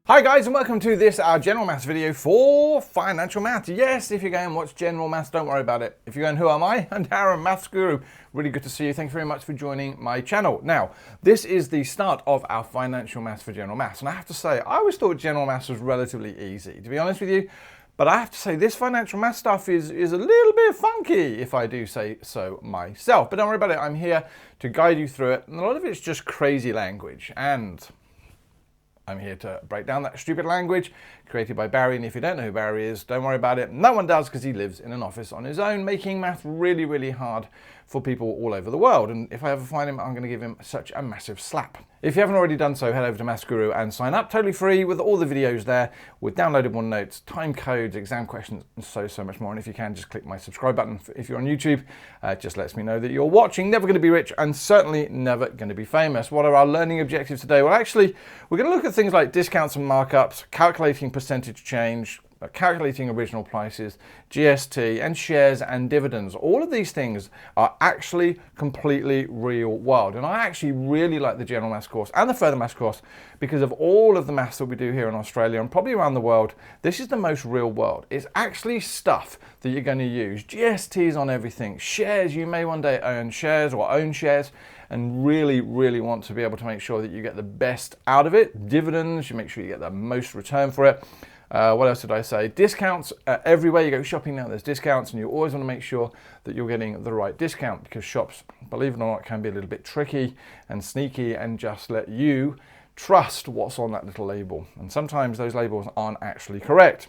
Hi guys, and welcome to this, our general maths video for financial maths. Yes, if you're going, what's general maths, don't worry about it. If you're going, who am I? I'm Darren, Maths Guru. Really good to see you. Thank you very much for joining my channel. Now, this is the start of our financial maths for general maths. And I have to say, I always thought general maths was relatively easy, to be honest with you. But I have to say, this financial math stuff is a little bit funky, if I do say so myself. But don't worry about it. I'm here to guide you through it. And a lot of it's just crazy language. And I'm here to break down that stupid language created by Barry, and if you don't know who Barry is, don't worry about it. No one does, because he lives in an office on his own, making math really, really hard for people all over the world. And if I ever find him, I'm going to give him such a massive slap. If you haven't already done so, head over to Maths Guru and sign up, totally free, with all the videos there, with downloadable notes, time codes, exam questions, and so much more. And if you can, just click my subscribe button. If you're on YouTube, it just lets me know that you're watching. Never going to be rich, and certainly never going to be famous. What are our learning objectives today? Well, actually, we're going to look at things like discounts and markups, calculating percentage change, calculating original prices, GST, and shares and dividends. All of these things are actually completely real world. And I actually really like the general maths course and the further maths course because of all of the maths that we do here in Australia and probably around the world. This is the most real world. It's actually stuff that you're going to use. GSTs on everything. Shares, you may one day own shares or own shares and really, really want to be able to make sure that you get the best out of it. Dividends, you make sure you get the most return for it. What else did I say? Discounts. Everywhere you go shopping now, there's discounts, and you always want to make sure that you're getting the right discount, because shops, believe it or not, can be a little bit tricky and sneaky and just let you trust what's on that little label. And sometimes those labels aren't actually correct.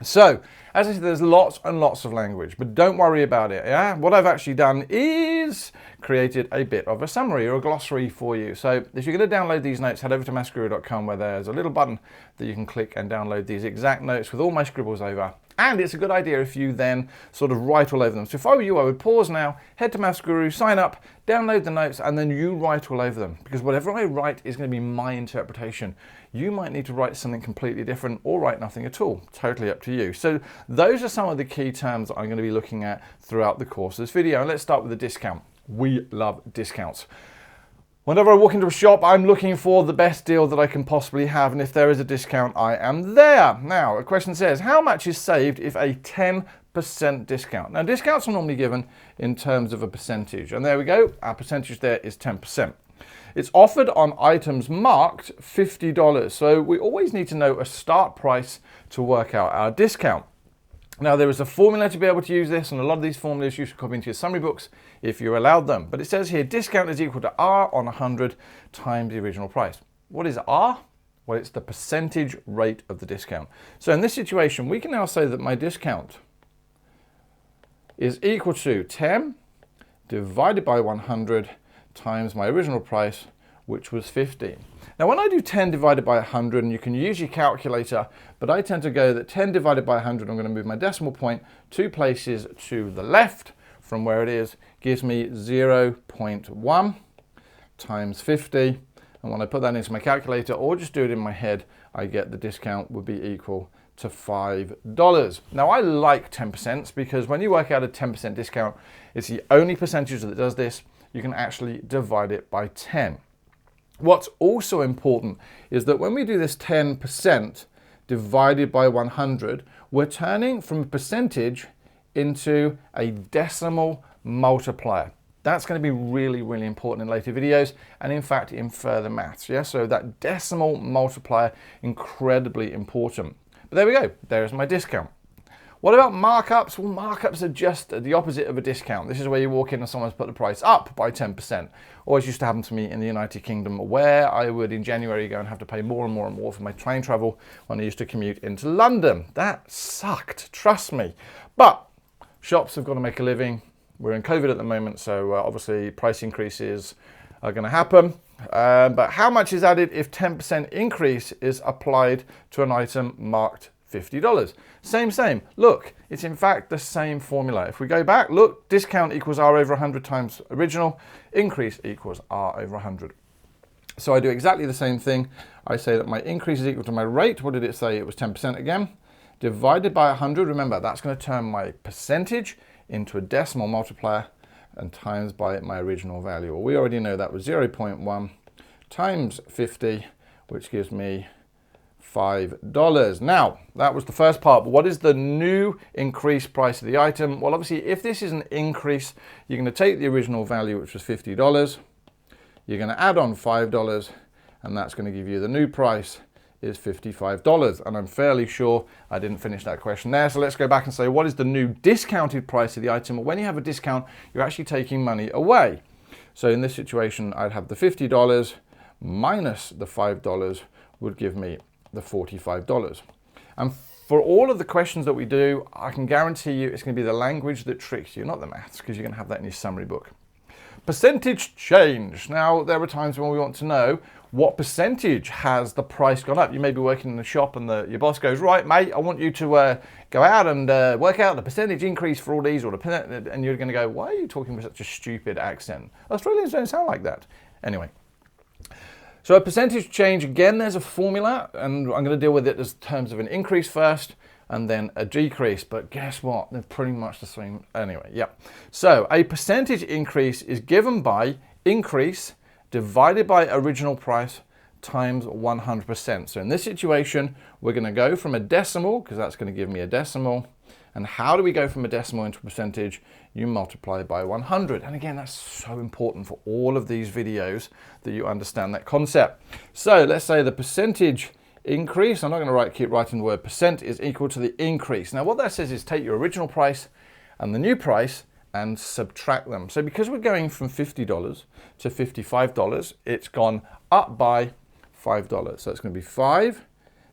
So, as I said, there's lots and lots of language, but don't worry about it. Yeah, what I've actually done is created a bit of a summary or a glossary for you. So, if you're going to download these notes, head over to mathsguru.com, where there's a little button that you can click and download these exact notes with all my scribbles over. And it's a good idea if you then sort of write all over them. So if I were you, I would pause now, head to Maths Guru, sign up, download the notes, and then you write all over them. Because whatever I write is going to be my interpretation. You might need to write something completely different or write nothing at all. Totally up to you. So those are some of the key terms that I'm going to be looking at throughout the course of this video. And let's start with the discount. We love discounts. Whenever I walk into a shop, I'm looking for the best deal that I can possibly have, and if there is a discount, I am there. Now, a question says, how much is saved if a 10% discount? Now, discounts are normally given in terms of a percentage, and there we go. Our percentage there is 10%. It's offered on items marked $50, so we always need to know a start price to work out our discount. Now, there is a formula to be able to use this, and a lot of these formulas you should copy into your summary books if you're allowed them. But it says here, discount is equal to R on 100 times the original price. What is R? Well, it's the percentage rate of the discount. So in this situation, we can now say that my discount is equal to 10 divided by 100 times my original price, which was 15. Now, when I do 10 divided by 100, and you can use your calculator, but I tend to go that 10 divided by 100, I'm going to move my decimal point 2 places to the left from where it is, gives me 0.1 times 50. And when I put that into my calculator, or just do it in my head, I get the discount would be equal to $5. Now, I like 10% because when you work out a 10% discount, it's the only percentage that does this. You can actually divide it by 10. What's also important is that when we do this 10% divided by 100, we're turning from a percentage into a decimal multiplier. That's going to be really, really important in later videos, and in fact in further maths. Yeah, so that decimal multiplier, incredibly important. But there we go, there's my discount. What about markups? Well, markups are just the opposite of a discount. This is where you walk in and someone's put the price up by 10%. Always used to happen to me in the United Kingdom, where I would in January go and have to pay more and more and more for my train travel when I used to commute into London. That sucked, trust me. But shops have got to make a living. We're in COVID at the moment, so obviously price increases are going to happen. But how much is added if 10% increase is applied to an item marked $50? Same. Look, it's in fact the same formula. If we go back, look, discount equals R over 100 times original, increase equals R over 100. So I do exactly the same thing. I say that my increase is equal to my rate. What did it say? It was 10% again. Divided by 100. Remember, that's going to turn my percentage into a decimal multiplier and times by my original value. Well, we already know that was 0.1 times 50, which gives me $5. Now, that was the first part, but what is the new increased price of the item? Well, obviously, if this is an increase, you're going to take the original value, which was $50, you're going to add on $5, and that's going to give you the new price is $55. And I'm fairly sure I didn't finish that question there. So let's go back and say, what is the new discounted price of the item? Well, when you have a discount, you're actually taking money away. So in this situation, I'd have the $50 minus the $5 would give me the $45. And for all of the questions that we do, I can guarantee you it's going to be the language that tricks you, not the maths, because you're going to have that in your summary book. Percentage change. Now, there are times when we want to know what percentage has the price gone up. You may be working in a shop and your boss goes, right, mate, I want you to go out and work out the percentage increase for all these, and you're going to go, why are you talking with such a stupid accent? Australians don't sound like that. Anyway. So a percentage change, again, there's a formula, and I'm going to deal with it as terms of an increase first, and then a decrease, but guess what? They're pretty much the same. Anyway, yeah. So a percentage increase is given by increase divided by original price times 100%. So in this situation, we're going to go from a decimal, because that's going to give me a decimal. And how do we go from a decimal into a percentage? You multiply by 100. And again, that's so important for all of these videos that you understand that concept. So let's say the percentage increase, I'm not going to keep writing the word percent, is equal to the increase. Now what that says is take your original price and the new price and subtract them. So because we're going from $50 to $55, it's gone up by $5. So it's going to be 5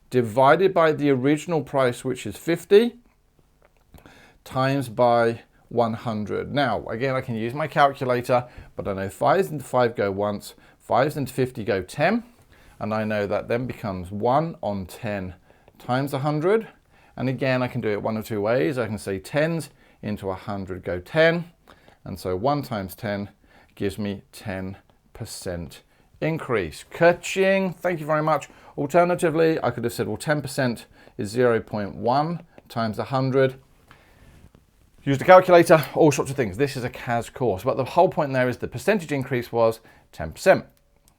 divided by the original price, which is 50, times by 100. Now, again, I can use my calculator, but I know 5s into 5 go once, 5s into 50 go 10, and I know that then becomes 1 on 10 times 100. And again, I can do it one of two ways. I can say 10s into 100 go 10, and so 1 times 10 gives me 10% increase. Ka-ching! Thank you very much. Alternatively, I could have said, well, 10% is 0.1 times 100. Use the calculator, all sorts of things. This is a CAS course, but the whole point there is the percentage increase was 10%.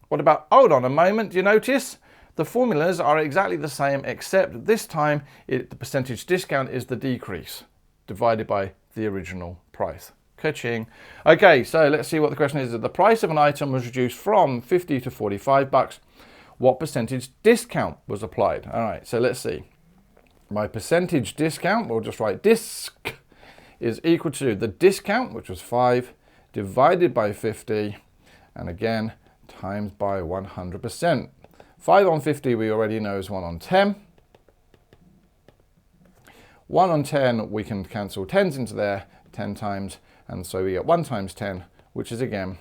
What about, hold on a moment, do you notice? The formulas are exactly the same, except this time the percentage discount is the decrease divided by the original price. Ka-ching. Okay, so let's see what the question is. The price of an item was reduced from 50 to 45 bucks. What percentage discount was applied? All right, so let's see. My percentage discount, we'll just write disc, is equal to the discount, which was 5, divided by 50, and again, times by 100%. 5 on 50 we already know is 1 on 10. 1 on 10, we can cancel 10s into there 10 times, and so we get 1 times 10, which is again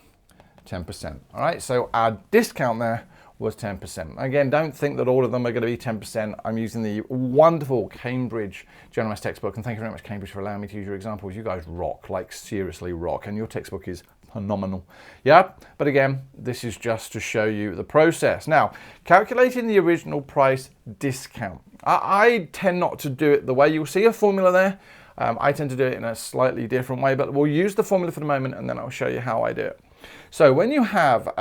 10%. All right, so our discount there was 10%. Again, don't think that all of them are going to be 10%. I'm using the wonderful Cambridge General Maths textbook, and thank you very much, Cambridge, for allowing me to use your examples. You guys rock, like seriously rock, and your textbook is phenomenal. Yeah, but again, this is just to show you the process. Now, calculating the original price discount. I tend not to do it the way you'll see a formula there. I tend to do it in a slightly different way, but we'll use the formula for the moment, and then I'll show you how I do it. So when you have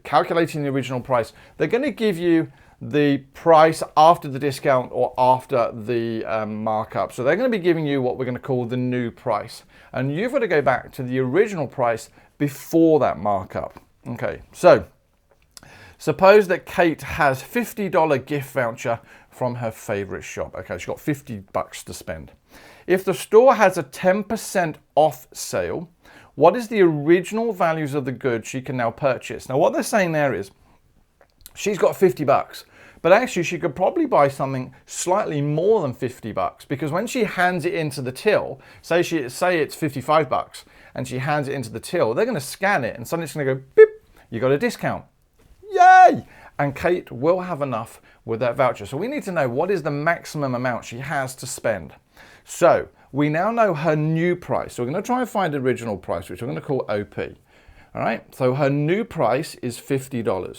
calculating the original price, they're going to give you the price after the discount or after the markup. So they're going to be giving you what we're going to call the new price. And you've got to go back to the original price before that markup. Okay, so suppose that Kate has $50 gift voucher from her favorite shop. Okay, she's got 50 bucks to spend. If the store has a 10% off sale, what is the original values of the goods she can now purchase? Now, what they're saying there is she's got 50 bucks, but actually she could probably buy something slightly more than 50 bucks, because when she hands it into the till, say it's 55 bucks, and she hands it into the till, they're going to scan it, and suddenly it's going to go, beep, you got a discount. Yay! And Kate will have enough with that voucher. So we need to know what is the maximum amount she has to spend. So we now know her new price. So we're going to try and find the original price, which I'm going to call OP. All right, so her new price is $50. All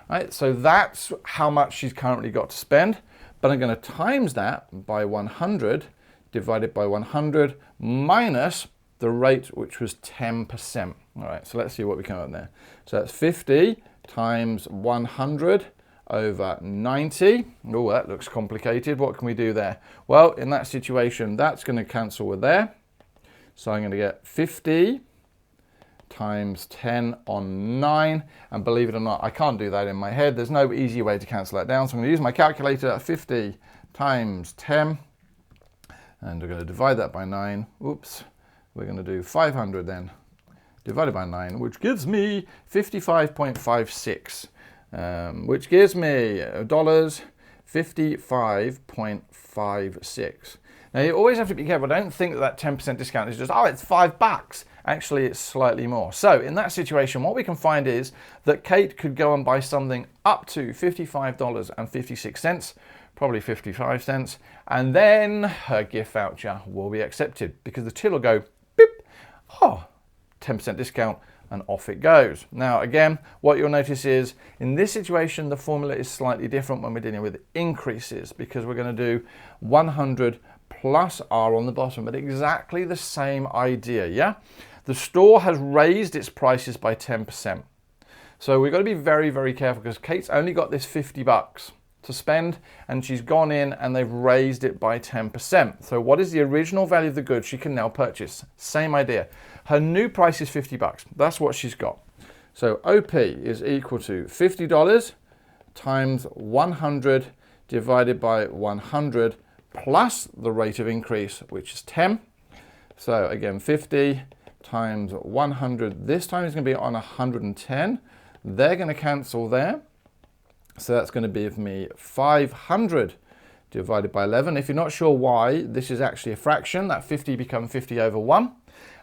right, so that's how much she's currently got to spend, but I'm going to times that by 100 divided by 100 minus the rate, which was 10%. All right, so let's see what we come up there. So that's 50 times 100 over 90. Oh, that looks complicated. What can we do there? Well, in that situation, that's going to cancel with there. So I'm going to get 50 times 10 on 9. And believe it or not, I can't do that in my head. There's no easy way to cancel that down. So I'm going to use my calculator. 50 times 10. And we're going to divide that by 9. Oops. We're going to do 500 then, divided by 9, which gives me 55.56. Which gives me dollars 55.56. Now you always have to be careful. Don't think that 10% discount is just, oh, it's $5. Actually, it's slightly more. So in that situation, what we can find is that Kate could go and buy something up to $55.56, probably 55 cents, and then her gift voucher will be accepted because the till will go, beep, oh, 10% discount, and off it goes. Now, again, what you'll notice is in this situation, the formula is slightly different when we're dealing with increases because we're going to do 100 plus R on the bottom, but exactly the same idea, yeah? The store has raised its prices by 10%. So we've got to be very, very careful because Kate's only got this $50 to spend and she's gone in and they've raised it by 10%. So what is the original value of the goods she can now purchase? Same idea. Her new price is $50. That's what she's got. So OP is equal to $50 times 100 divided by 100 plus the rate of increase, which is 10. So again, 50 times 100. This time is going to be on 110. They're going to cancel there. So that's going to give me 500 divided by 11. If you're not sure why, this is actually a fraction. That 50 becomes 50 over 1.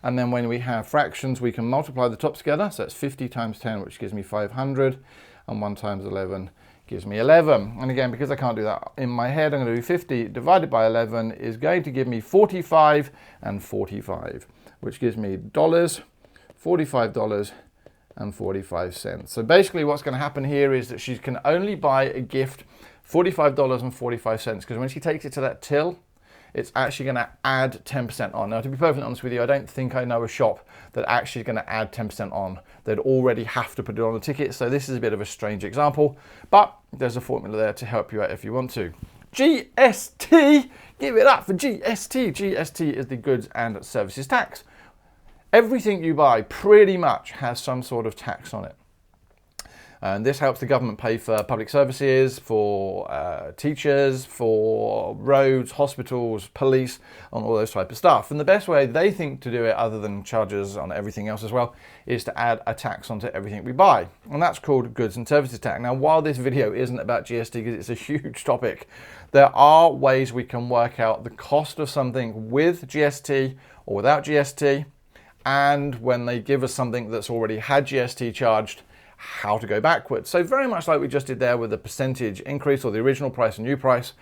And then when we have fractions, we can multiply the tops together. So that's 50 times 10, which gives me 500. And 1 times 11 gives me 11. And again, because I can't do that in my head, I'm going to do 50 divided by 11 is going to give me 45 and 45, which gives me $45 and 45 cents. So basically what's going to happen here is that she can only buy a gift $45 and 45 cents because when she takes it to that till, it's actually going to add 10% on. Now, to be perfectly honest with you, I don't think I know a shop that actually is going to add 10% on. They'd already have to put it on the ticket. So this is a bit of a strange example, but there's a formula there to help you out if you want to. GST, give it up for GST. GST is the goods and services tax. Everything you buy pretty much has some sort of tax on it. And this helps the government pay for public services, for teachers, for roads, hospitals, police, and all those type of stuff. And the best way they think to do it, other than charges on everything else as well, is to add a tax onto everything we buy. And that's called goods and services tax. Now, while this video isn't about GST, because it's a huge topic, there are ways we can work out the cost of something with GST or without GST. And when they give us something that's already had GST charged, how to go backwards. So very much like we just did there with the percentage increase or the original price and new price,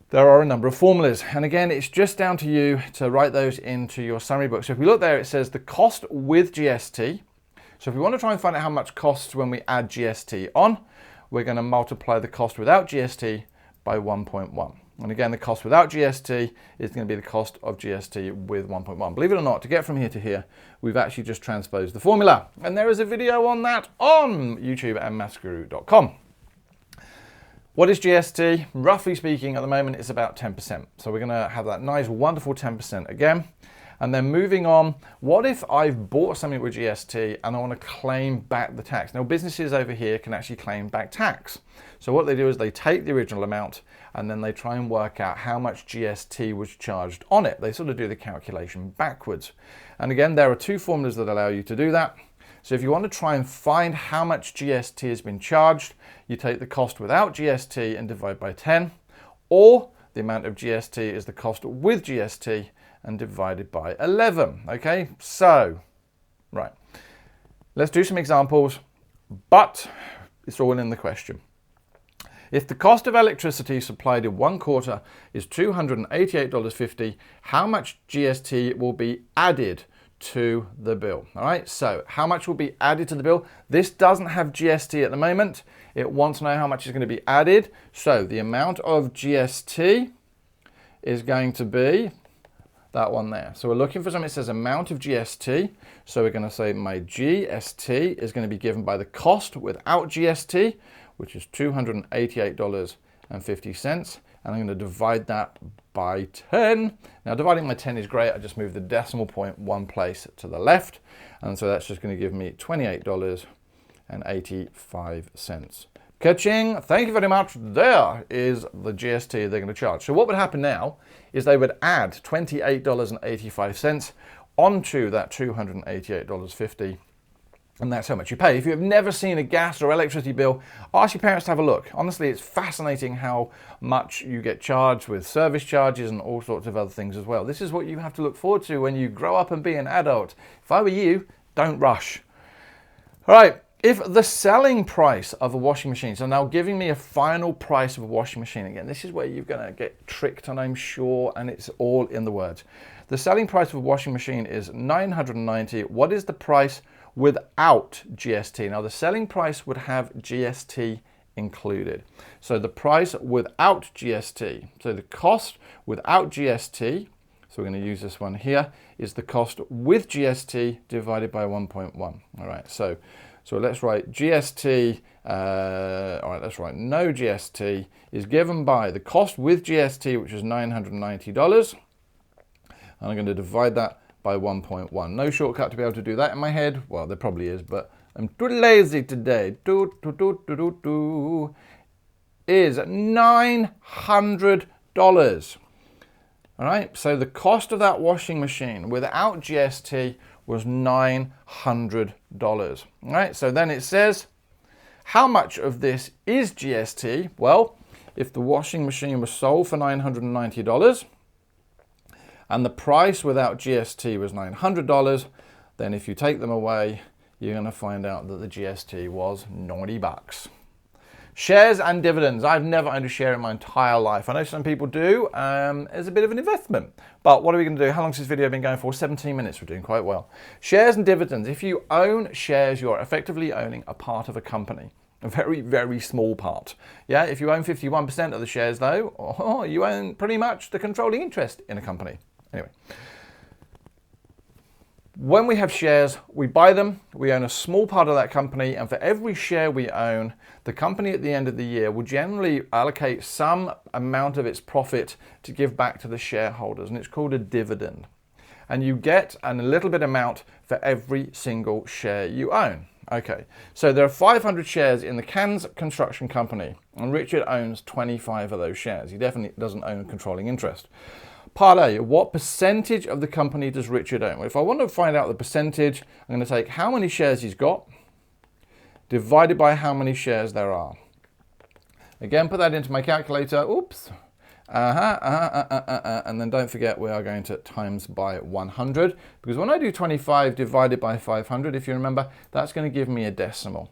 there are a number of formulas. And again, it's just down to you to write those into your summary book. So if we look there, it says the cost with GST. So if we want to try and find out how much costs when we add GST on, we're going to multiply the cost without GST by 1.1. And again, the cost without GST is going to be the cost of GST with 1.1. Believe it or not, to get from here to here, we've actually just transposed the formula. And there is a video on that on YouTube and mathsguru.com. What is GST? Roughly speaking, at the moment, it's about 10%. So we're going to have that nice, wonderful 10% again. And then moving on, what if I've bought something with GST and I want to claim back the tax? Now, businesses over here can actually claim back tax. So what they do is they take the original amount and then they try and work out how much GST was charged on it. They sort of do the calculation backwards. And again, there are two formulas that allow you to do that. So if you want to try and find how much GST has been charged, you take the cost without GST and divide by 10, or the amount of GST is the cost with GST and divided by 11. Okay, so, right. Let's do some examples, but it's all in the question. If the cost of electricity supplied in 1 quarter is $288.50, how much GST will be added to the bill? All right, so how much will be added to the bill? This doesn't have GST at the moment. It wants to know how much is going to be added. So the amount of GST is going to be that one there. So we're looking for something that says amount of GST. So we're going to say my GST is going to be given by the cost without GST, which is $288.50. And I'm going to divide that by 10. Now, dividing by 10 is great. I just move the decimal point one place to the left. And so that's just going to give me $28.85. Catching, thank you very much. There is the GST they're going to charge. So what would happen now is they would add $28.85 onto that $288.50. And that's how much you pay. If you've never seen a gas or electricity bill, ask your parents to have a look. Honestly, it's fascinating how much you get charged with service charges and all sorts of other things as well. This is what you have to look forward to when you grow up and be an adult. If I were you, don't rush. All right, if the selling price of a washing machine, so now giving me a final price of a washing machine, again, this is where you're going to get tricked, and I'm sure, and it's all in the words. The selling price of a washing machine is $990. What is the price without GST? Now, the selling price would have GST included. So the price without GST, so the cost without GST, so we're going to use this one here, is the cost with GST divided by 1.1. All right, so let's write GST, all right, let's write no GST is given by the cost with GST, which is $990. And I'm going to divide that by 1.1. No shortcut to be able to do that in my head. Well, there probably is, but I'm too lazy today. Is $900. All right, so the cost of that washing machine without GST was $900. All right, so then it says, how much of this is GST? Well, if the washing machine was sold for $990, and the price without GST was $900, then if you take them away, you're going to find out that the GST was 90 bucks. Shares and dividends. I've never owned a share in my entire life. I know some people do. It's a bit of an investment. But what are we going to do? How long has this video been going for? 17 minutes. We're doing quite well. Shares and dividends. If you own shares, you're effectively owning a part of a company. A very, very small part. Yeah, if you own 51% of the shares, though, you own pretty much the controlling interest in a company. Anyway, when we have shares, we buy them, we own a small part of that company, and for every share we own, the company at the end of the year will generally allocate some amount of its profit to give back to the shareholders, and it's called a dividend. And you get a little bit amount for every single share you own. Okay, so there are 500 shares in the Cans Construction Company, and Richard owns 25 of those shares. He definitely doesn't own a controlling interest. Part A, what percentage of the company does Richard own? Well, if I want to find out the percentage, I'm going to take how many shares he's got, divided by how many shares there are. Again, put that into my calculator. Oops. And then don't forget we are going to times by 100, because when I do 25 divided by 500, if you remember, that's going to give me a decimal.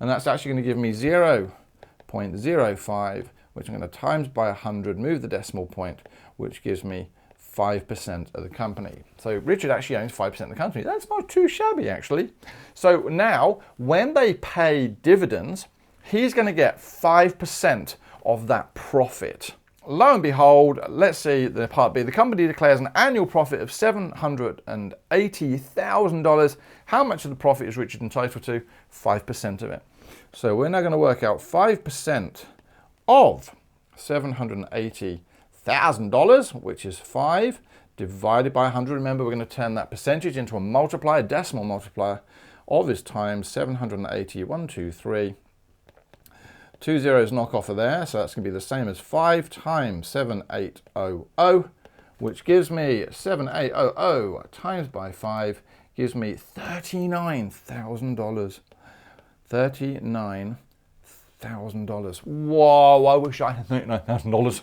And that's actually going to give me 0.05, which I'm going to times by 100, move the decimal point, which gives me 5% of the company. So Richard actually owns 5% of the company. That's not too shabby, actually. So now, when they pay dividends, he's going to get 5% of that profit. Lo and behold, let's see the part B. The company declares an annual profit of $780,000. How much of the profit is Richard entitled to? 5% of it. So we're now going to work out 5% of $780,000, which is 5, divided by 100. Remember, we're going to turn that percentage into a multiplier, decimal multiplier, of is times 780, 1, 2, 3. 2 zeros knock off of there, so that's going to be the same as 5 times 7800, which gives me 7800 times by 5, gives me $39,000. $39,000. Whoa, I wish I had $39,000.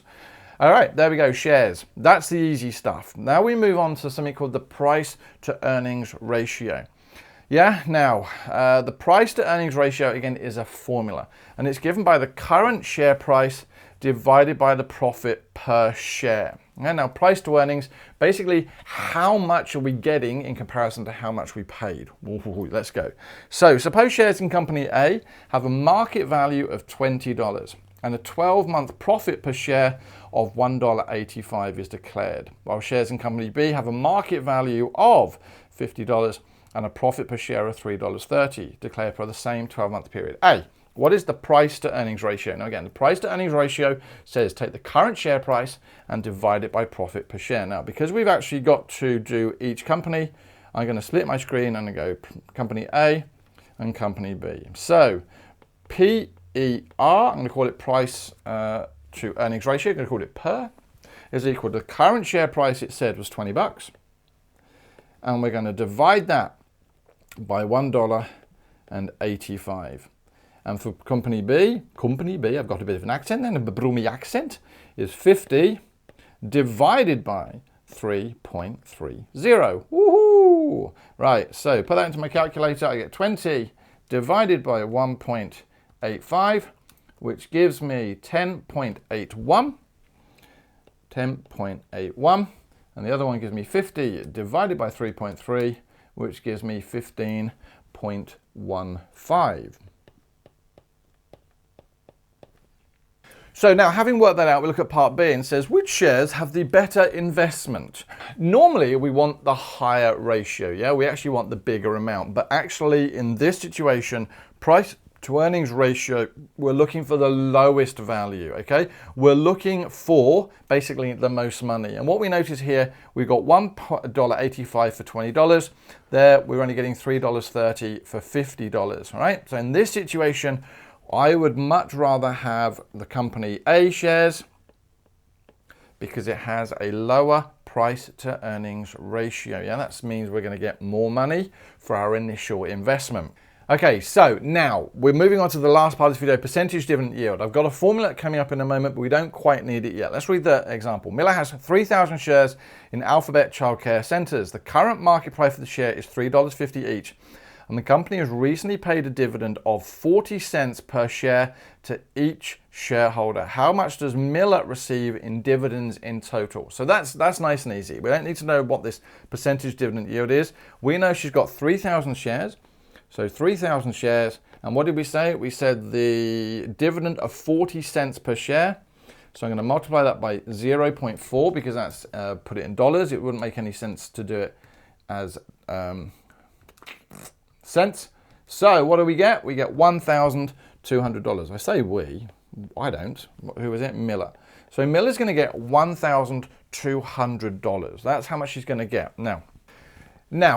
All right, there we go, shares. That's the easy stuff. Now we move on to something called the price to earnings ratio. Yeah, now, the price to earnings ratio, again, is a formula, and it's given by the current share price divided by the profit per share. Yeah, now, price to earnings, basically, how much are we getting in comparison to how much we paid? Ooh, let's go. So, suppose shares in company A have a market value of $20, and a 12-month profit per share of $1.85 is declared, while shares in company B have a market value of $50, and a profit per share of $3.30, declared for the same 12-month period. A, What is the price to earnings ratio? Now again, the price to earnings ratio says take the current share price and divide it by profit per share. Now, because we've actually got to do each company, I'm going to split my screen and go company A and company B. So PER, I'm going to call it price to earnings ratio, I'm going to call it per, is equal to the current share price it said was 20 bucks. And we're going to divide that by $1.85. And for company B, I've got a bit of an accent then, a Broomy accent, is 50 divided by 3.30. Woohoo! Right, so put that into my calculator, I get 20 divided by 1.85, which gives me 10.81. 10.81. And the other one gives me 50 divided by 3.3, which gives me 15.15. So now, having worked that out, we look at part B and says, which shares have the better investment? Normally, we want the higher ratio, yeah? We actually want the bigger amount. But actually, in this situation, price to earnings ratio, we're looking for the lowest value, okay? We're looking for basically the most money. And what we notice here, we've got $1.85 for $20. There, we're only getting $3.30 for $50, all right? So in this situation, I would much rather have the company A shares because it has a lower price to earnings ratio. Yeah, that means we're going to get more money for our initial investment. Okay, so now we're moving on to the last part of this video, percentage dividend yield. I've got a formula coming up in a moment, but we don't quite need it yet. Let's read the example. Miller has 3,000 shares in Alphabet Childcare Centers. The current market price for the share is $3.50 each. And the company has recently paid a dividend of 40 cents per share to each shareholder. How much does Miller receive in dividends in total? So that's nice and easy. We don't need to know what this percentage dividend yield is. We know she's got 3,000 shares. So 3,000 shares. And what did we say? We said the dividend of 40 cents per share. So I'm going to multiply that by 0.4 because that's put it in dollars. It wouldn't make any sense to do it as cents. So what do we get? We get $1,200. I say we, I don't. Who is it? Miller. So Miller's going to get $1,200. That's how much she's going to get. Now,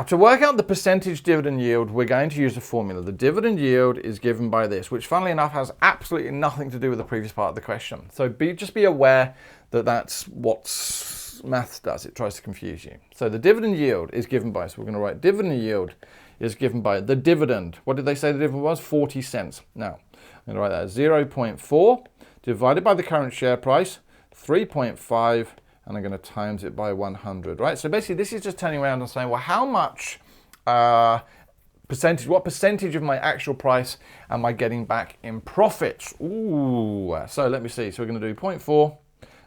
to work out the percentage dividend yield, we're going to use a formula. The dividend yield is given by this, which funnily enough has absolutely nothing to do with the previous part of the question. So just be aware that that's what maths does. It tries to confuse you. So the dividend yield is given by, so we're going to write dividend yield is given by the dividend. What did they say the dividend was? 40 cents. Now, I'm going to write that as 0.4 divided by the current share price, 3.5, and I'm going to times it by 100, right? So basically, this is just turning around and saying, well, how much percentage, what percentage of my actual price am I getting back in profits? Ooh, so let me see. So we're going to do 0.4.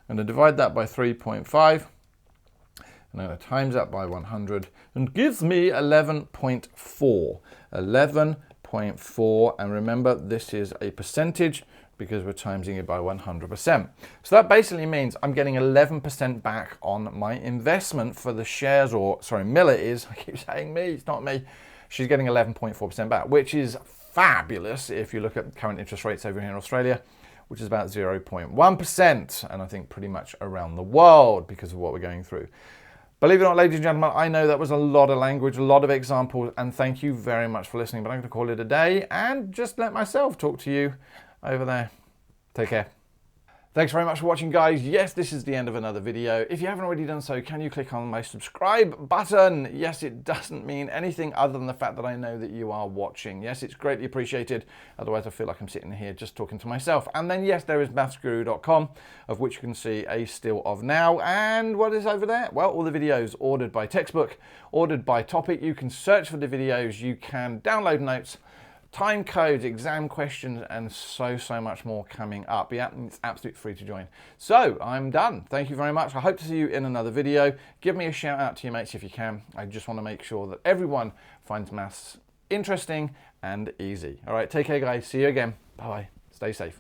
I'm going to divide that by 3.5. And I'm going to times that by 100 and gives me 11.4. 11.4. And remember, this is a percentage because we're timesing it by 100%. So that basically means I'm getting 11% back on my investment for the shares, or sorry, Miller is, I keep saying me, it's not me. She's getting 11.4% back, which is fabulous if you look at current interest rates over here in Australia, which is about 0.1%. And I think pretty much around the world because of what we're going through. Believe it or not, ladies and gentlemen, I know that was a lot of language, a lot of examples, and thank you very much for listening. But I'm going to call it a day and just let myself talk to you over there. Take care. Thanks very much for watching, guys. Yes, this is the end of another video. If you haven't already done so, can you click on my subscribe button? Yes, it doesn't mean anything other than the fact that I know that you are watching. Yes, it's greatly appreciated. Otherwise, I feel like I'm sitting here just talking to myself. And then, yes, there is maffsguru.com, of which you can see a still of now. And what is over there? Well, all the videos ordered by textbook, ordered by topic. You can search for the videos. You can download notes, time codes, exam questions, and so much more coming up. Yeah, it's absolutely free to join. So I'm done. Thank you very much. I hope to see you in another video. Give me a shout out to your mates if you can. I just want to make sure that everyone finds maths interesting and easy. All right, take care, guys. See you again. Bye-bye. Stay safe.